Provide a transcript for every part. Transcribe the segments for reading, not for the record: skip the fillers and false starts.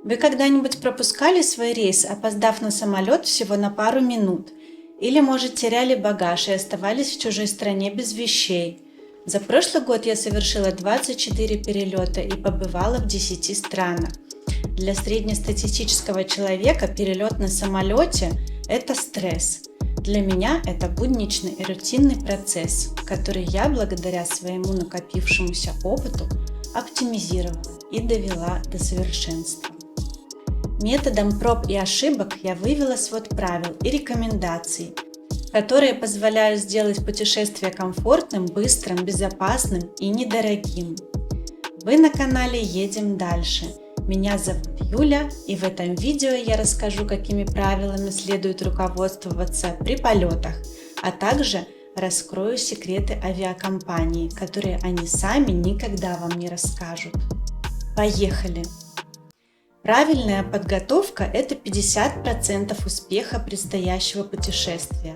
Вы когда-нибудь пропускали свой рейс, опоздав на самолет всего на пару минут? Или, может, теряли багаж и оставались в чужой стране без вещей? За прошлый год я совершила 24 перелета и побывала в 10 странах. Для среднестатистического человека перелет на самолете – это стресс. Для меня это будничный и рутинный процесс, который я, благодаря своему накопившемуся опыту, оптимизировала и довела до совершенства. Методом проб и ошибок я вывела свод правил и рекомендаций, которые позволяют сделать путешествие комфортным, быстрым, безопасным и недорогим. Вы на канале «Едем дальше». Меня зовут Юля, и в этом видео я расскажу, какими правилами следует руководствоваться при полетах, а также раскрою секреты авиакомпании, которые они сами никогда вам не расскажут. Поехали! Правильная подготовка – это 50% успеха предстоящего путешествия.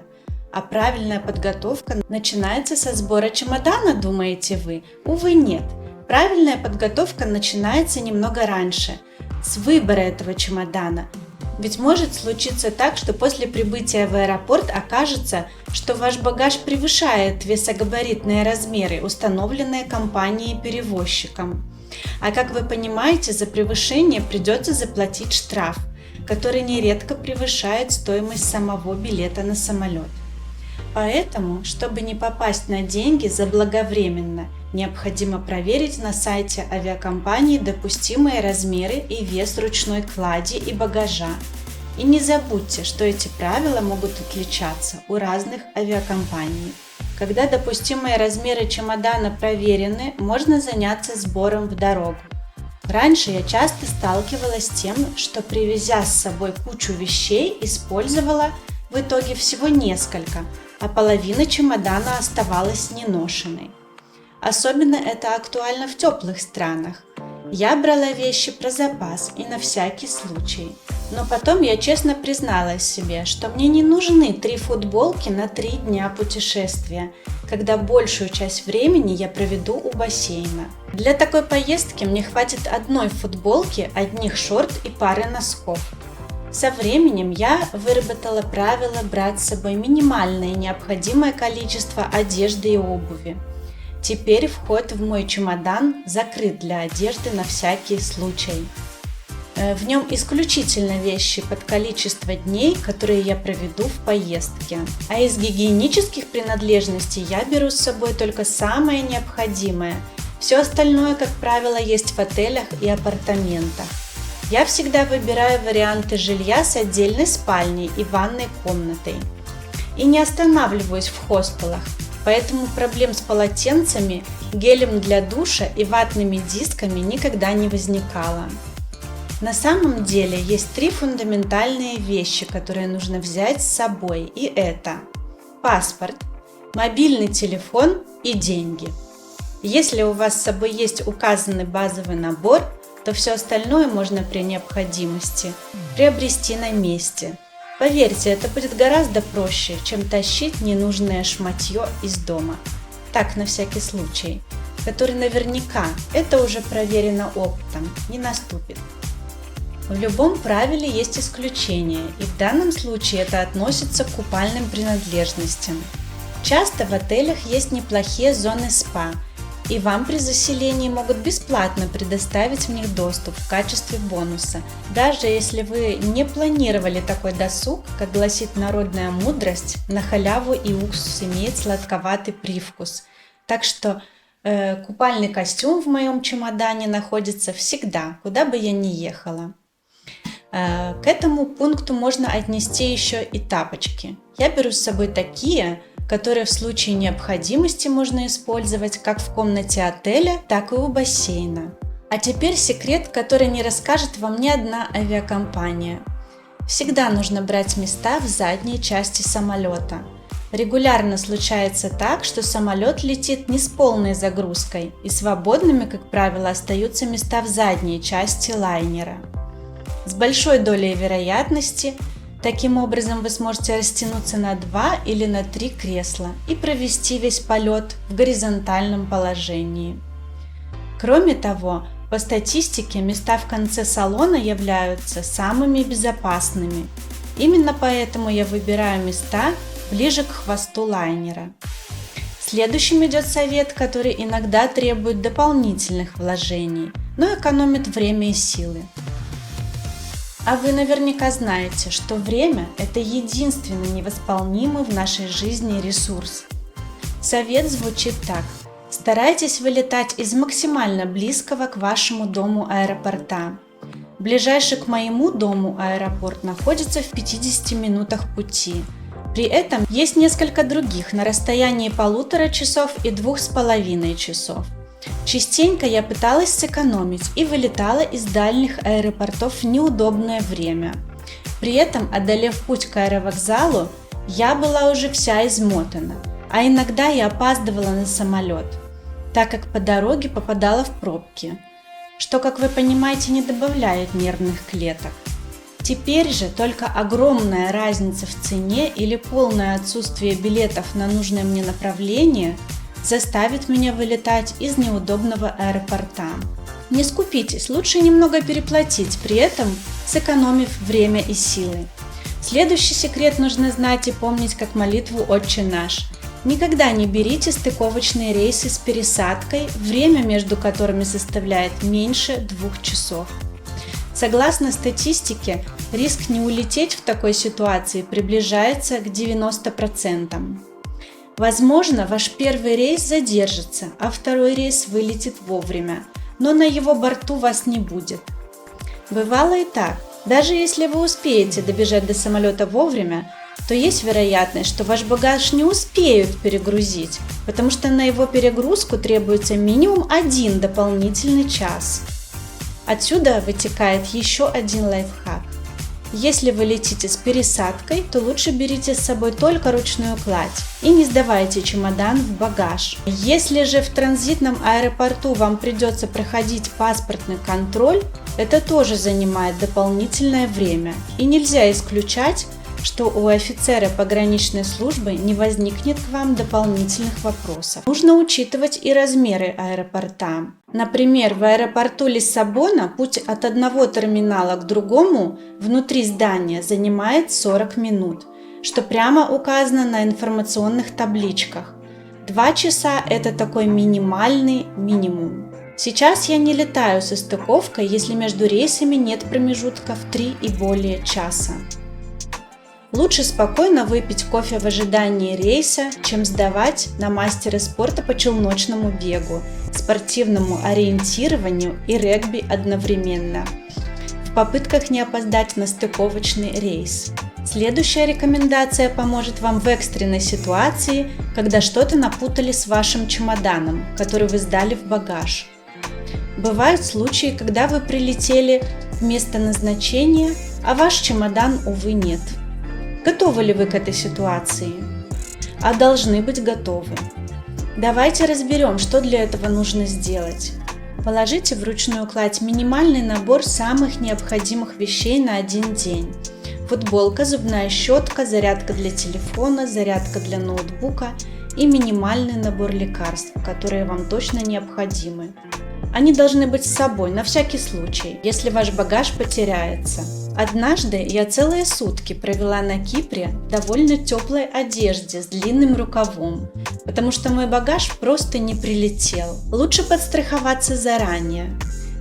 А правильная подготовка начинается со сбора чемодана, думаете вы? Увы, нет. Правильная подготовка начинается немного раньше, с выбора этого чемодана. Ведь может случиться так, что после прибытия в аэропорт окажется, что ваш багаж превышает весогабаритные размеры, установленные компанией-перевозчиком. А как вы понимаете, за превышение придется заплатить штраф, который нередко превышает стоимость самого билета на самолет. Поэтому, чтобы не попасть на деньги заблаговременно, необходимо проверить на сайте авиакомпании допустимые размеры и вес ручной клади и багажа. И не забудьте, что эти правила могут отличаться у разных авиакомпаний. Когда допустимые размеры чемодана проверены, можно заняться сбором в дорогу. Раньше я часто сталкивалась с тем, что, привезя с собой кучу вещей, использовала в итоге всего несколько, а половина чемодана оставалась неношенной. Особенно это актуально в теплых странах. Я брала вещи про запас и на всякий случай. Но потом я честно призналась себе, что мне не нужны 3 футболки на 3 дня путешествия, когда большую часть времени я проведу у бассейна. Для такой поездки мне хватит одной футболки, одних шорт и пары носков. Со временем я выработала правило брать с собой минимальное необходимое количество одежды и обуви. Теперь вход в мой чемодан закрыт для одежды на всякий случай. В нем исключительно вещи под количество дней, которые я проведу в поездке. А из гигиенических принадлежностей я беру с собой только самое необходимое. Все остальное, как правило, есть в отелях и апартаментах. Я всегда выбираю варианты жилья с отдельной спальней и ванной комнатой. И не останавливаюсь в хостелах, поэтому проблем с полотенцами, гелем для душа и ватными дисками никогда не возникало. На самом деле есть 3 фундаментальные вещи, которые нужно взять с собой, и это паспорт, мобильный телефон и деньги. Если у вас с собой есть указанный базовый набор, то все остальное можно при необходимости приобрести на месте. Поверьте, это будет гораздо проще, чем тащить ненужное шматье из дома. Так, на всякий случай, который наверняка, это уже проверено опытом, не наступит. В любом правиле есть исключение, и в данном случае это относится к купальным принадлежностям. Часто в отелях есть неплохие зоны спа, и вам при заселении могут бесплатно предоставить в них доступ в качестве бонуса, даже если вы не планировали такой досуг, как гласит народная мудрость, на халяву и уксус имеет сладковатый привкус. Так что купальный костюм в моем чемодане находится всегда, куда бы я ни ехала. К этому пункту можно отнести еще и тапочки. Я беру с собой такие, которые в случае необходимости можно использовать как в комнате отеля, так и у бассейна. А теперь секрет, который не расскажет вам ни одна авиакомпания. Всегда нужно брать места в задней части самолета. Регулярно случается так, что самолет летит не с полной загрузкой, и свободными, как правило, остаются места в задней части лайнера. С большой долей вероятности, таким образом вы сможете растянуться на 2 или на 3 кресла и провести весь полет в горизонтальном положении. Кроме того, По статистике, места в конце салона являются самыми безопасными. Именно поэтому я выбираю места ближе к хвосту лайнера. Следующим идет совет, который иногда требует дополнительных вложений, но экономит время и силы. А вы наверняка знаете, что время – это единственный невосполнимый в нашей жизни ресурс. Совет звучит так. Старайтесь вылетать из максимально близкого к вашему дому аэропорта. Ближайший к моему дому аэропорт находится в 50 минутах пути. При этом есть несколько других на расстоянии 1,5 часов и 2,5 часов. Частенько я пыталась сэкономить и вылетала из дальних аэропортов в неудобное время. При этом, одолев путь к аэровокзалу, я была уже вся измотана, а иногда я опаздывала на самолет, так как по дороге попадала в пробки, что, как вы понимаете, не добавляет нервных клеток. Теперь же только огромная разница в цене или полное отсутствие билетов на нужное мне направление заставит меня вылетать из неудобного аэропорта. Не скупитесь, лучше немного переплатить, при этом сэкономив время и силы. Следующий секрет нужно знать и помнить как молитву «Отче наш». Никогда не берите стыковочные рейсы с пересадкой, время между которыми составляет меньше 2 часов. Согласно статистике, риск не улететь в такой ситуации приближается к 90%. Возможно, ваш первый рейс задержится, а второй рейс вылетит вовремя, но на его борту вас не будет. Бывало и так. Даже если вы успеете добежать до самолета вовремя, то есть вероятность, что ваш багаж не успеют перегрузить, потому что на его перегрузку требуется минимум 1 дополнительный час. Отсюда вытекает еще один лайфхак. Если вы летите с пересадкой, то лучше берите с собой только ручную кладь и не сдавайте чемодан в багаж. Если же в транзитном аэропорту вам придется проходить паспортный контроль, это тоже занимает дополнительное время, и нельзя исключать, что у офицера пограничной службы не возникнет к вам дополнительных вопросов. Нужно учитывать и размеры аэропорта. Например, в аэропорту Лиссабона путь от одного терминала к другому внутри здания занимает 40 минут, что прямо указано на информационных табличках. 2 часа – это такой минимальный минимум. Сейчас я не летаю со стыковкой, если между рейсами нет промежутков 3 и более часа. Лучше спокойно выпить кофе в ожидании рейса, чем сдавать на мастера спорта по челночному бегу, спортивному ориентированию и регби одновременно, в попытках не опоздать на стыковочный рейс. Следующая рекомендация поможет вам в экстренной ситуации, когда что-то напутали с вашим чемоданом, который вы сдали в багаж. Бывают случаи, когда вы прилетели в место назначения, а ваш чемодан, увы, нет. Готовы ли вы к этой ситуации? А должны быть готовы. Давайте разберем, что для этого нужно сделать. Положите в ручную кладь минимальный набор самых необходимых вещей на один день. Футболка, зубная щетка, зарядка для телефона, зарядка для ноутбука и минимальный набор лекарств, которые вам точно необходимы. Они должны быть с собой на всякий случай, если ваш багаж потеряется. Однажды я целые сутки провела на Кипре в довольно теплой одежде с длинным рукавом, потому что мой багаж просто не прилетел. Лучше подстраховаться заранее.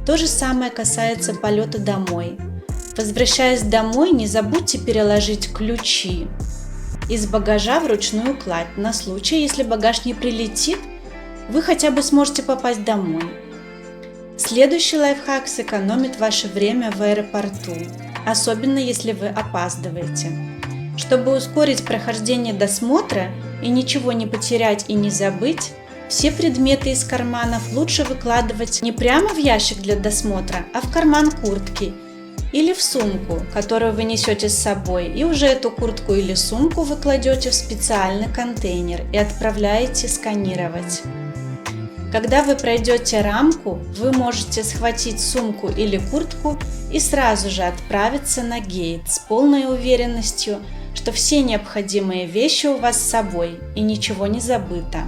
То же самое касается полета домой. Возвращаясь домой, не забудьте переложить ключи из багажа в ручную кладь на случай, если багаж не прилетит, вы хотя бы сможете попасть домой. Следующий лайфхак сэкономит ваше время в аэропорту, особенно если вы опаздываете. Чтобы ускорить прохождение досмотра и ничего не потерять и не забыть, все предметы из карманов лучше выкладывать не прямо в ящик для досмотра, а в карман куртки или в сумку, которую вы несете с собой, и уже эту куртку или сумку вы кладете в специальный контейнер и отправляете сканировать. Когда вы пройдете рамку, вы можете схватить сумку или куртку и сразу же отправиться на гейт с полной уверенностью, что все необходимые вещи у вас с собой и ничего не забыто.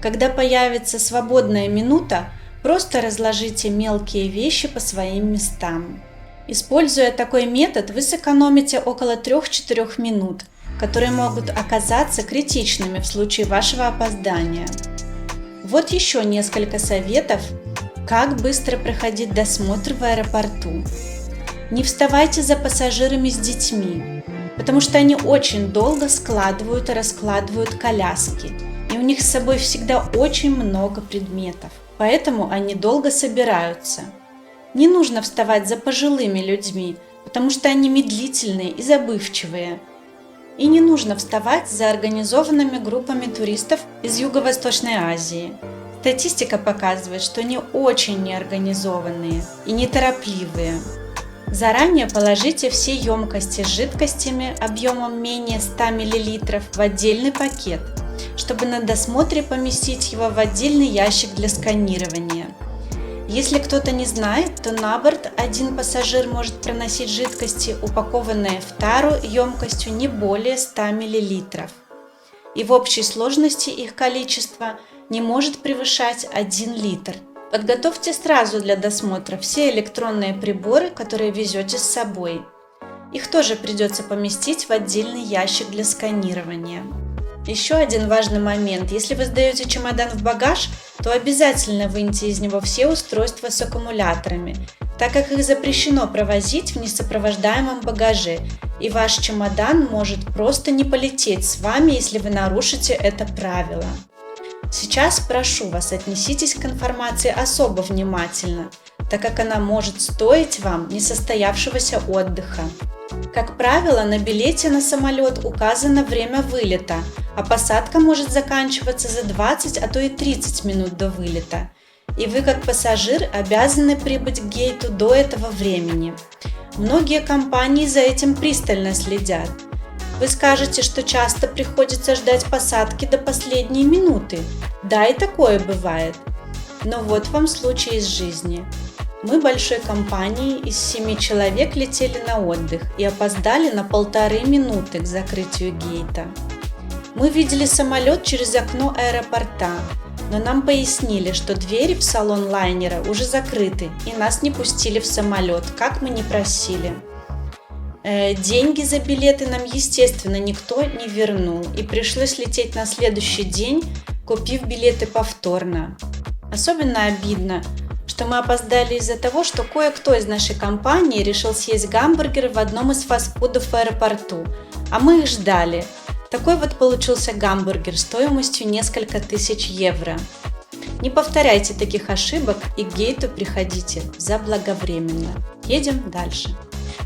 Когда появится свободная минута, Просто разложите мелкие вещи по своим местам. Используя такой метод, вы сэкономите около 3-4 минут, которые могут оказаться критичными в случае вашего опоздания. Вот еще несколько советов, как быстро проходить досмотр в аэропорту. Не вставайте за пассажирами с детьми, потому что они очень долго складывают и раскладывают коляски, и у них с собой всегда очень много предметов, поэтому они долго собираются. Не нужно вставать за пожилыми людьми, потому что они медлительные и забывчивые. И не нужно вставать за организованными группами туристов из Юго-Восточной Азии. Статистика показывает, что они очень неорганизованные и неторопливые. Заранее положите все емкости с жидкостями объемом менее 100 мл в отдельный пакет, чтобы на досмотре поместить его в отдельный ящик для сканирования. Если кто-то не знает, то на борт один пассажир может проносить жидкости, упакованные в тару емкостью не более 100 мл. И в общей сложности их количество не может превышать 1 литр. Подготовьте сразу для досмотра все электронные приборы, которые везете с собой. Их тоже придется поместить в отдельный ящик для сканирования. Еще один важный момент. Если вы сдаете чемодан в багаж, то обязательно выньте из него все устройства с аккумуляторами, так как их запрещено провозить в несопровождаемом багаже, и ваш чемодан может просто не полететь с вами, если вы нарушите это правило. Сейчас прошу вас, отнеситесь к информации особо внимательно, так как она может стоить вам несостоявшегося отдыха. Как правило, на билете на самолет указано время вылета, а посадка может заканчиваться за 20, а то и 30 минут до вылета. И вы, как пассажир, обязаны прибыть к гейту до этого времени. Многие компании за этим пристально следят. Вы скажете, что часто приходится ждать посадки до последней минуты. Да, и такое бывает. Но вот вам случай из жизни. Мы большой компанией из 7 человек летели на отдых и опоздали на 1,5 минуты к закрытию гейта. Мы видели самолет через окно аэропорта, но нам пояснили, что двери в салон лайнера уже закрыты и нас не пустили в самолет, как мы не просили. Деньги за билеты нам, естественно, никто не вернул, и пришлось лететь на следующий день, купив билеты повторно. Особенно обидно, что мы опоздали из-за того, что кое-кто из нашей компании решил съесть гамбургеры в одном из фастфудов в аэропорту, а мы их ждали. Такой вот получился гамбургер стоимостью несколько тысяч евро. Не повторяйте таких ошибок и к гейту приходите заблаговременно. Едем дальше.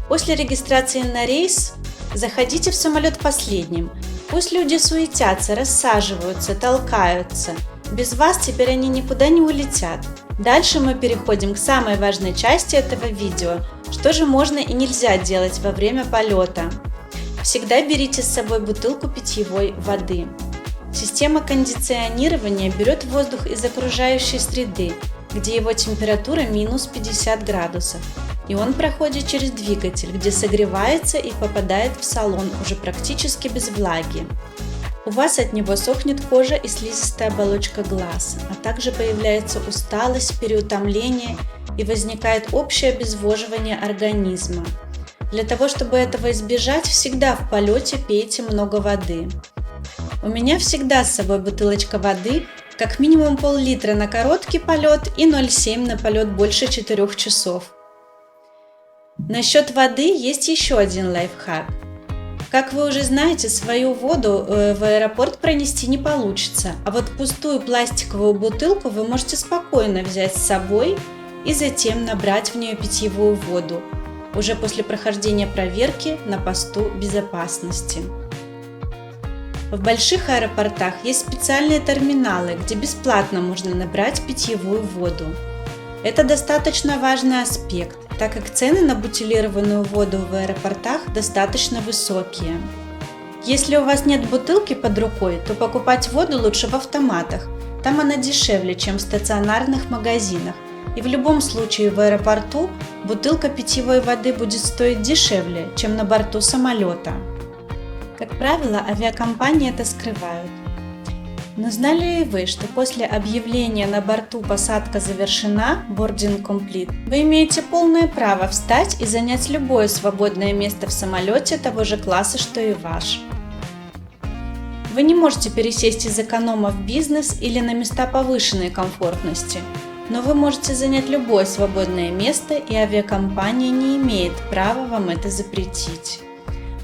После регистрации на рейс заходите в самолет последним. Пусть люди суетятся, рассаживаются, толкаются. Без вас теперь они никуда не улетят. Дальше мы переходим к самой важной части этого видео. Что же можно и нельзя делать во время полета? Всегда берите с собой бутылку питьевой воды. Система кондиционирования берет воздух из окружающей среды, где его температура минус 50 градусов. И он проходит через двигатель, где согревается и попадает в салон уже практически без влаги. У вас от него сохнет кожа и слизистая оболочка глаз, а также появляется усталость, переутомление и возникает общее обезвоживание организма. Для того, чтобы этого избежать, всегда в полете пейте много воды. У меня всегда с собой бутылочка воды, как минимум пол-литра на короткий полет и 0,7 на полет больше 4 часов. Насчет воды есть еще один лайфхак. Как вы уже знаете, свою воду в аэропорт пронести не получится, а вот пустую пластиковую бутылку вы можете спокойно взять с собой и затем набрать в нее питьевую воду, уже после прохождения проверки на посту безопасности. В больших аэропортах есть специальные терминалы, где бесплатно можно набрать питьевую воду. Это достаточно важный аспект, так как цены на бутилированную воду в аэропортах достаточно высокие. Если у вас нет бутылки под рукой, то покупать воду лучше в автоматах, там она дешевле, чем в стационарных магазинах, и в любом случае в аэропорту бутылка питьевой воды будет стоить дешевле, чем на борту самолета. Как правило, авиакомпании это скрывают. Но знали ли вы, что после объявления на борту «Посадка завершена» (boarding complete) вы имеете полное право встать и занять любое свободное место в самолете того же класса, что и ваш? Вы не можете пересесть из эконома в бизнес или на места повышенной комфортности, но вы можете занять любое свободное место, и авиакомпания не имеет права вам это запретить.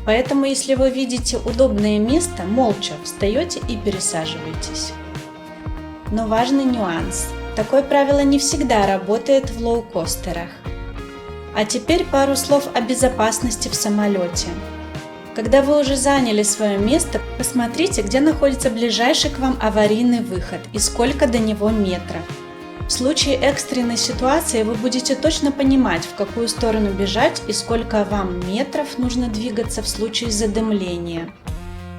Поэтому, если вы видите удобное место, молча встаете и пересаживаетесь. Но важный нюанс. Такое правило не всегда работает в лоукостерах. А теперь пару слов о безопасности в самолете. Когда вы уже заняли свое место, посмотрите, где находится ближайший к вам аварийный выход и сколько до него метров. В случае экстренной ситуации вы будете точно понимать, в какую сторону бежать и сколько вам метров нужно двигаться в случае задымления.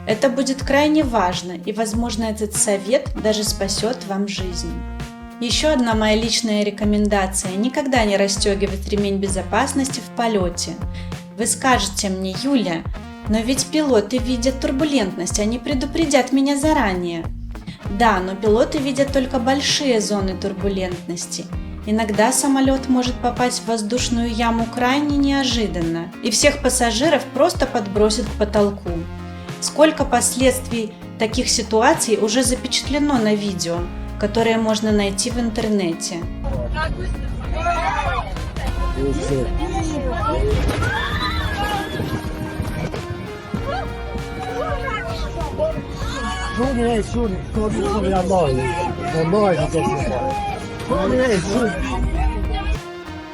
Это будет крайне важно, и, возможно, этот совет даже спасет вам жизнь. Еще одна моя личная рекомендация – никогда не расстегивать ремень безопасности в полете. Вы скажете мне: «Юля, но ведь пилоты видят турбулентность, они предупредят меня заранее». Да, но пилоты видят только большие зоны турбулентности. Иногда самолет может попасть в воздушную яму крайне неожиданно, и всех пассажиров просто подбросит к потолку. Сколько последствий таких ситуаций уже запечатлено на видео, которое можно найти в интернете.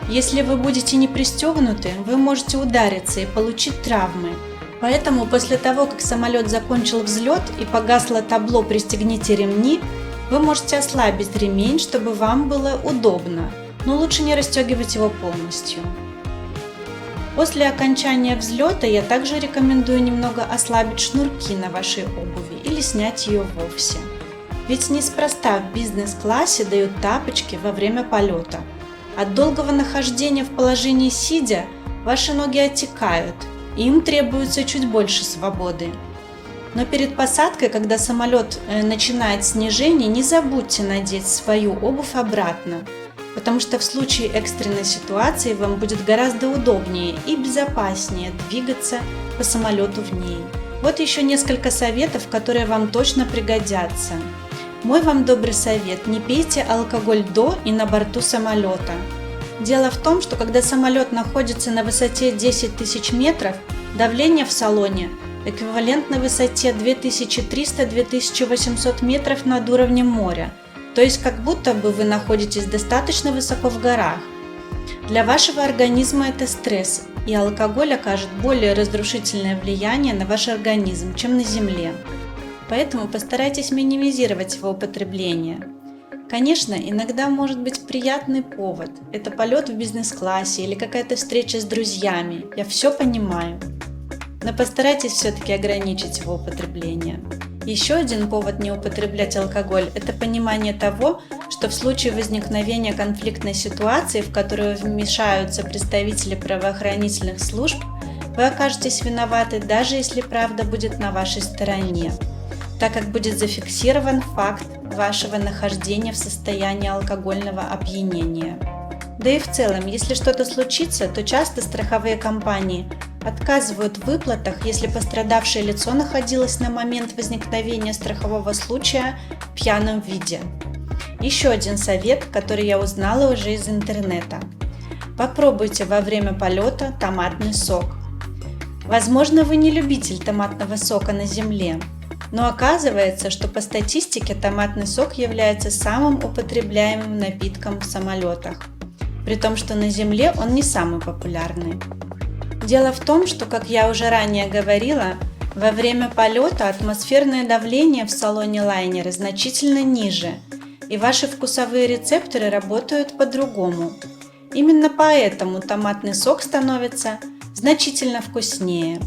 Если вы будете не пристегнуты, вы можете удариться и получить травмы. Поэтому после того, как самолет закончил взлет и погасло табло «Пристегните ремни», вы можете ослабить ремень, чтобы вам было удобно, но лучше не расстегивать его полностью. После окончания взлета я также рекомендую немного ослабить шнурки на вашей обуви или снять ее вовсе. Ведь неспроста в бизнес-классе дают тапочки во время полета. От долгого нахождения в положении сидя ваши ноги отекают, и им требуется чуть больше свободы. Но перед посадкой, когда самолет начинает снижение, не забудьте надеть свою обувь обратно, потому что в случае экстренной ситуации вам будет гораздо удобнее и безопаснее двигаться по самолету в ней. Вот еще несколько советов, которые вам точно пригодятся. Мой вам добрый совет: не пейте алкоголь до и на борту самолета. Дело в том, что когда самолет находится на высоте 10 тысяч метров, давление в салоне эквивалентно высоте 2300-2800 метров над уровнем моря. То есть как будто бы вы находитесь достаточно высоко в горах. Для вашего организма это стресс, и алкоголь окажет более разрушительное влияние на ваш организм, чем на земле. Поэтому постарайтесь минимизировать его употребление. Конечно, иногда может быть приятный повод. Это полет в бизнес-классе или какая-то встреча с друзьями. Я все понимаю. Но постарайтесь все-таки ограничить его употребление. Еще один повод не употреблять алкоголь – это понимание того, что в случае возникновения конфликтной ситуации, в которую вмешаются представители правоохранительных служб, вы окажетесь виноваты, даже если правда будет на вашей стороне, так как будет зафиксирован факт вашего нахождения в состоянии алкогольного опьянения. Да и в целом, если что-то случится, то часто страховые компании отказывают в выплатах, если пострадавшее лицо находилось на момент возникновения страхового случая в пьяном виде. Еще один совет, который я узнала уже из интернета. Попробуйте во время полета томатный сок. Возможно, вы не любитель томатного сока на земле, но оказывается, что по статистике томатный сок является самым употребляемым напитком в самолетах, при том, что на земле он не самый популярный. Дело в том, что, как я уже ранее говорила, во время полета атмосферное давление в салоне лайнера значительно ниже, и ваши вкусовые рецепторы работают по-другому. Именно поэтому томатный сок становится значительно вкуснее.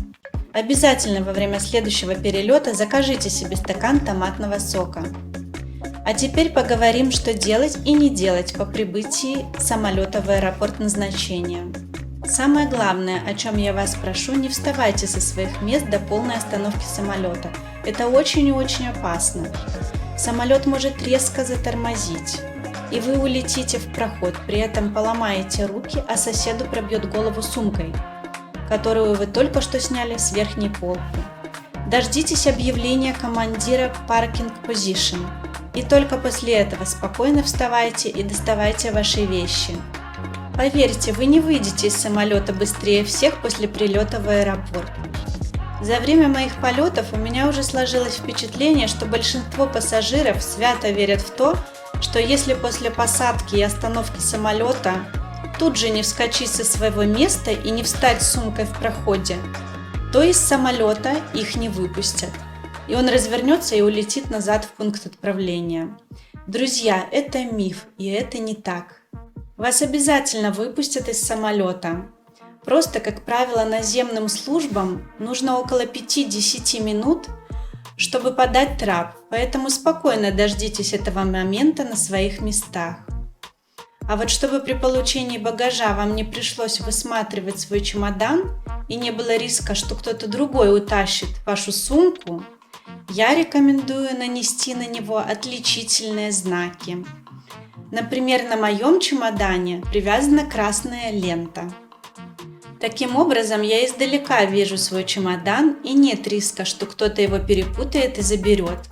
Обязательно во время следующего перелета закажите себе стакан томатного сока. А теперь поговорим, что делать и не делать по прибытии самолета в аэропорт назначения. Самое главное, о чем я вас прошу, не вставайте со своих мест до полной остановки самолета. Это очень и очень опасно. самолет может резко затормозить, и вы улетите в проход, при этом поломаете руки, а соседу пробьет голову сумкой, которую вы только что сняли с верхней полки. Дождитесь объявления командира «Parking Position», и только после этого спокойно вставайте и доставайте ваши вещи. Поверьте, вы не выйдете из самолета быстрее всех после прилета в аэропорт. За время моих полетов у меня уже сложилось впечатление, что большинство пассажиров свято верят в то, что если после посадки и остановки самолета тут же не вскочить со своего места и не встать с сумкой в проходе, то из самолета их не выпустят, и он развернется и улетит назад в пункт отправления. Друзья, это миф, и это не так. Вас обязательно выпустят из самолета. Просто, как правило, наземным службам нужно около 5-10 минут, чтобы подать трап, поэтому спокойно дождитесь этого момента на своих местах. А вот чтобы при получении багажа вам не пришлось высматривать свой чемодан и не было риска, что кто-то другой утащит вашу сумку, я рекомендую нанести на него отличительные знаки. Например, на моем чемодане привязана красная лента. Таким образом, я издалека вижу свой чемодан и нет риска, что кто-то его перепутает и заберет.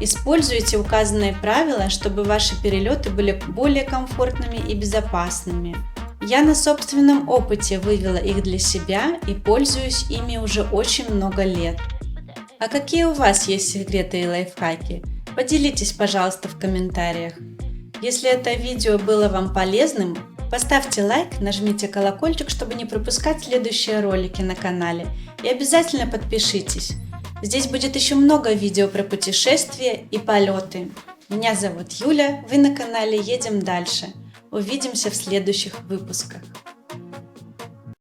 Используйте указанные правила, чтобы ваши перелеты были более комфортными и безопасными. Я на собственном опыте вывела их для себя и пользуюсь ими уже очень много лет. А какие у вас есть секреты и лайфхаки? Поделитесь, пожалуйста, в комментариях. Если это видео было вам полезным, поставьте лайк, нажмите колокольчик, чтобы не пропускать следующие ролики на канале, и обязательно подпишитесь. Здесь будет еще много видео про путешествия и полеты. Меня зовут Юля, вы на канале Едем дальше. Увидимся в следующих выпусках.